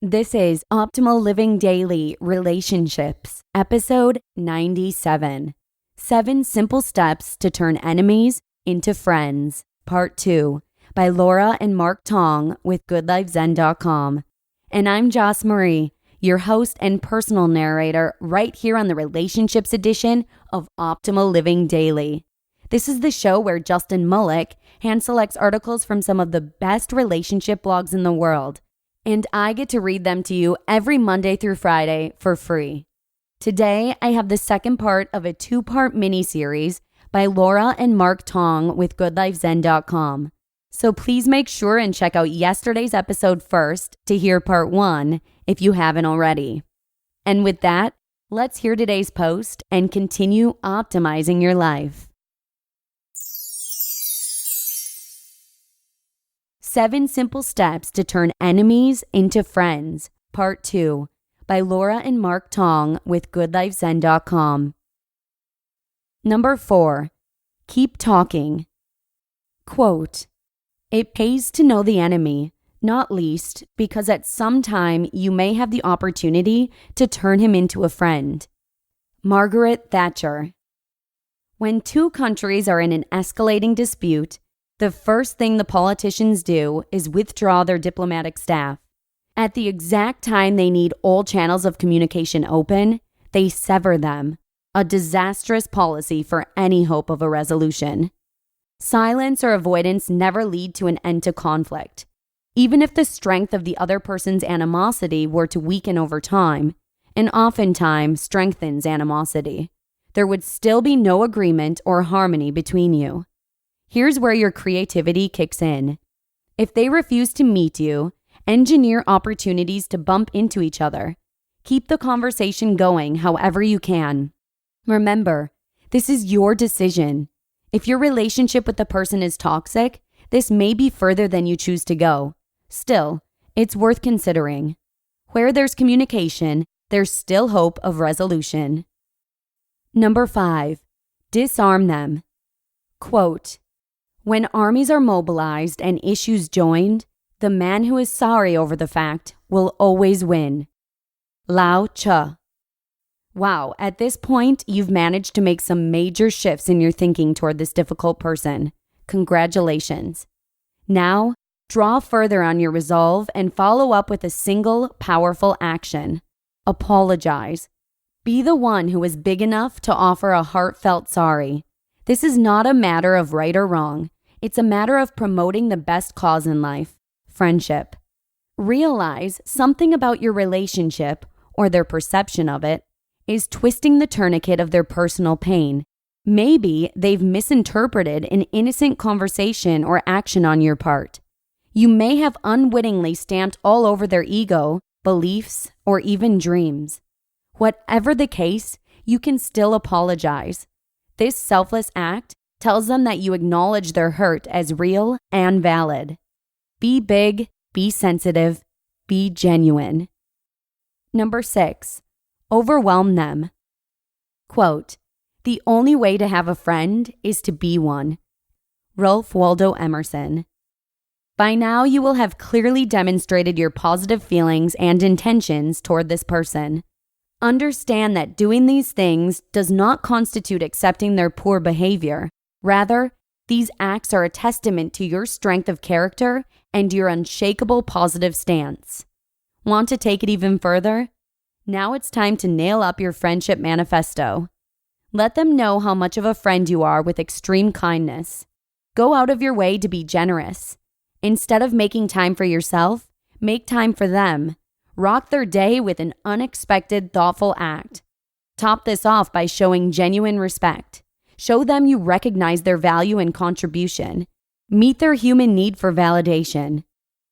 This is Optimal Living Daily Relationships, episode 97. 7 Simple Steps to Turn Enemies into Friends, part 2, by Laura and Mark Tong with goodlifezen.com. And I'm Joss Marie, your host and personal narrator right here on the Relationships edition of Optimal Living Daily. This is the show where Justin Mullick hand selects articles from some of the best relationship blogs in the world, and I get to read them to you every Monday through Friday for free. Today, I have the second part of a 2-part mini-series by Laura and Mark Tong with goodlifezen.com. So please make sure and check out yesterday's episode first to hear part 1 if you haven't already. And with that, let's hear today's post and continue optimizing your life. 7 Simple Steps to Turn Enemies into Friends, Part 2, by Laura and Mark Tong with goodlifezen.com. Number 4, keep talking. Quote, "It pays to know the enemy, not least because at some time you may have the opportunity to turn him into a friend." Margaret Thatcher. When 2 countries are in an escalating dispute, the first thing the politicians do is withdraw their diplomatic staff. At the exact time they need all channels of communication open, they sever them, a disastrous policy for any hope of a resolution. Silence or avoidance never lead to an end to conflict. Even if the strength of the other person's animosity were to weaken over time, and oftentimes strengthens animosity, there would still be no agreement or harmony between you. Here's where your creativity kicks in. If they refuse to meet you, engineer opportunities to bump into each other. Keep the conversation going however you can. Remember, this is your decision. If your relationship with the person is toxic, this may be further than you choose to go. Still, it's worth considering. Where there's communication, there's still hope of resolution. Number 5, disarm them. Quote, "When armies are mobilized and issues joined, the man who is sorry over the fact will always win." Lao Tzu. Wow, at this point, you've managed to make some major shifts in your thinking toward this difficult person. Congratulations. Now, draw further on your resolve and follow up with a single, powerful action. Apologize. Be the one who is big enough to offer a heartfelt sorry. This is not a matter of right or wrong. It's a matter of promoting the best cause in life, friendship. Realize something about your relationship, or their perception of it, is twisting the tourniquet of their personal pain. Maybe they've misinterpreted an innocent conversation or action on your part. You may have unwittingly stamped all over their ego, beliefs, or even dreams. Whatever the case, you can still apologize. This selfless act tells them that you acknowledge their hurt as real and valid. Be big, be sensitive, be genuine. Number 6, overwhelm them. Quote, "The only way to have a friend is to be one." Ralph Waldo Emerson. By now, you will have clearly demonstrated your positive feelings and intentions toward this person. Understand that doing these things does not constitute accepting their poor behavior. Rather, these acts are a testament to your strength of character and your unshakable positive stance. Want to take it even further? Now it's time to nail up your friendship manifesto. Let them know how much of a friend you are with extreme kindness. Go out of your way to be generous. Instead of making time for yourself, make time for them. Rock their day with an unexpected, thoughtful act. Top this off by showing genuine respect. Show them you recognize their value and contribution. Meet their human need for validation.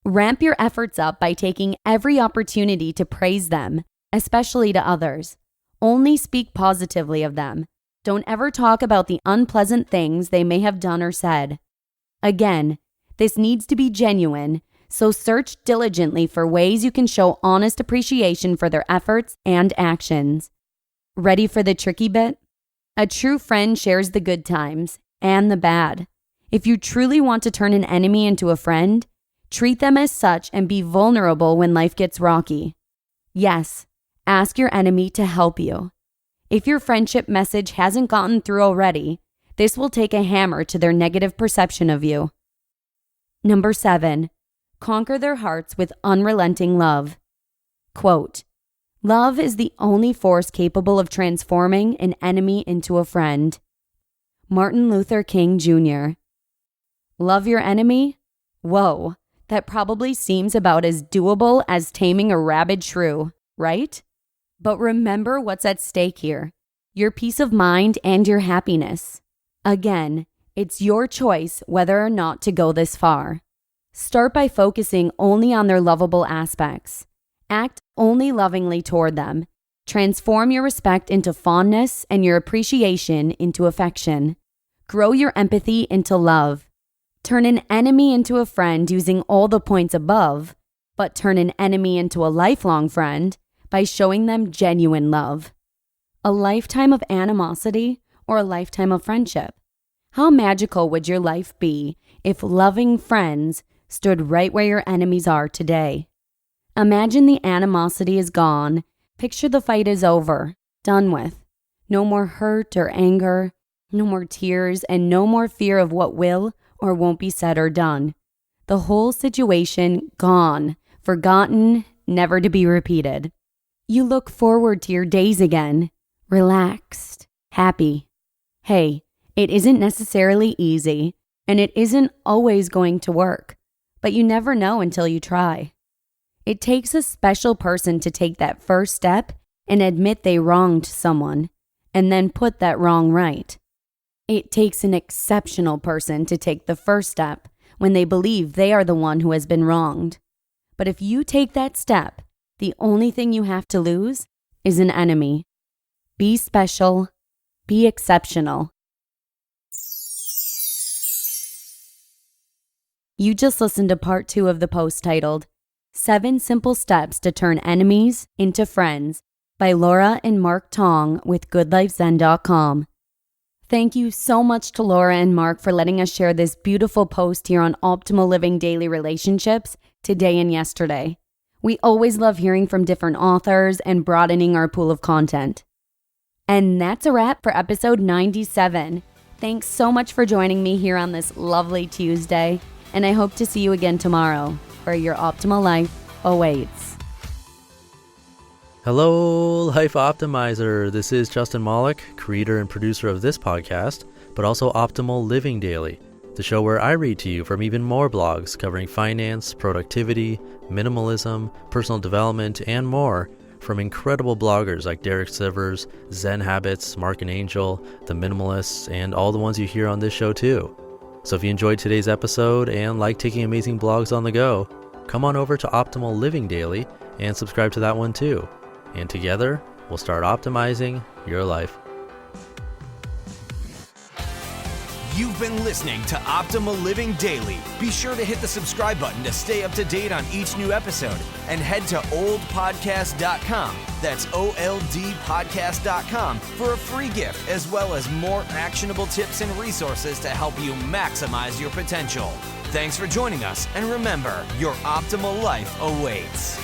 Ramp your efforts up by taking every opportunity to praise them, especially to others. Only speak positively of them. Don't ever talk about the unpleasant things they may have done or said. Again, this needs to be genuine, so search diligently for ways you can show honest appreciation for their efforts and actions. Ready for the tricky bit? A true friend shares the good times and the bad. If you truly want to turn an enemy into a friend, Treat them as such and be vulnerable when life gets rocky. Yes, ask your enemy to help you. If your friendship message hasn't gotten through already, this will take a hammer to their negative perception of you. Number 7, conquer their hearts with unrelenting love. Quote, love is the only force capable of transforming an enemy into a friend. Martin Luther King Jr. Love your enemy? Whoa, that probably seems about as doable as taming a rabid shrew, right? But remember what's at stake here, your peace of mind and your happiness. Again, it's your choice whether or not to go this far. Start by focusing only on their lovable aspects. Act only lovingly toward them. Transform your respect into fondness and your appreciation into affection. Grow your empathy into love. Turn an enemy into a friend using all the points above, but turn an enemy into a lifelong friend by showing them genuine love. A lifetime of animosity or a lifetime of friendship? How magical would your life be if loving friends stood right where your enemies are today? Imagine the animosity is gone. Picture the fight is over, done with. No more hurt or anger, no more tears, and no more fear of what will or won't be said or done. The whole situation gone, forgotten, never to be repeated. You look forward to your days again, relaxed, happy. Hey, it isn't necessarily easy, and it isn't always going to work, but you never know until you try. It takes a special person to take that first step and admit they wronged someone, and then put that wrong right. It takes an exceptional person to take the first step when they believe they are the one who has been wronged. But if you take that step, the only thing you have to lose is an enemy. Be special. Be exceptional. You just listened to part 2 of the post titled 7 Simple Steps to Turn Enemies into Friends by Laura and Mark Tong with goodlifezen.com. Thank you so much to Laura and Mark for letting us share this beautiful post here on Optimal Living Daily Relationships today and yesterday. We always love hearing from different authors and broadening our pool of content. And that's a wrap for episode 97. Thanks so much for joining me here on this lovely Tuesday, and I hope to see you again tomorrow, where your optimal life awaits. Hello, Life Optimizer. This is Justin Malik, creator and producer of this podcast, but also Optimal Living Daily, the show where I read to you from even more blogs covering finance, productivity, minimalism, personal development, and more from incredible bloggers like Derek Sivers, Zen Habits, Mark and Angel, The Minimalists, and all the ones you hear on this show too. So if you enjoyed today's episode and like taking amazing blogs on the go, come on over to Optimal Living Daily and subscribe to that one too. And together, we'll start optimizing your life. You've been listening to Optimal Living Daily. Be sure to hit the subscribe button to stay up to date on each new episode. And head to oldpodcast.com, that's OLDpodcast.com, for a free gift as well as more actionable tips and resources to help you maximize your potential. Thanks for joining us, and remember, your optimal life awaits.